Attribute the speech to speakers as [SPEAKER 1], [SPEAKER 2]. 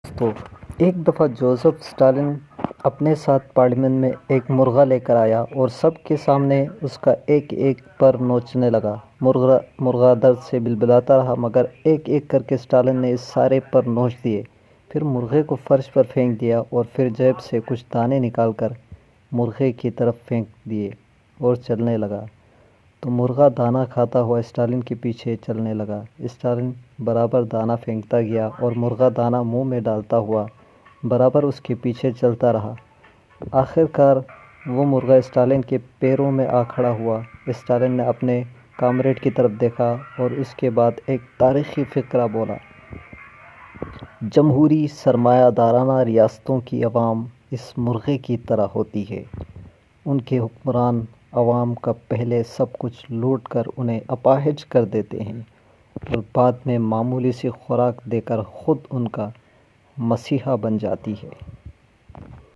[SPEAKER 1] تو ایک دفعہ جوزف اسٹالن اپنے ساتھ پارلیمنٹ میں ایک مرغا لے کر آیا اور سب کے سامنے اس کا ایک ایک پر نوچنے لگا۔ مرغا درد سے بلبلاتا رہا مگر ایک ایک کر کے اسٹالن نے اس سارے پر نوچ دیے۔ پھر مرغے کو فرش پر پھینک دیا اور پھر جیب سے کچھ دانے نکال کر مرغے کی طرف پھینک دیے اور چلنے لگا۔ تو مرغا دانہ کھاتا ہوا اسٹالن کے پیچھے چلنے لگا۔ اسٹالن برابر دانہ پھینکتا گیا اور مرغا دانہ منہ میں ڈالتا ہوا برابر اس کے پیچھے چلتا رہا۔ آخر کار وہ مرغا اسٹالن کے پیروں میں آ کھڑا ہوا۔ اسٹالن نے اپنے کامریڈ کی طرف دیکھا اور اس کے بعد ایک تاریخی فقرہ بولا: جمہوری سرمایہ دارانہ ریاستوں کی عوام اس مرغے کی طرح ہوتی ہے۔ ان کے حکمران عوام کا پہلے سب کچھ لوٹ کر انہیں اپاہج کر دیتے ہیں اور بعد میں معمولی سی خوراک دے کر خود ان کا مسیحا بن جاتی ہے۔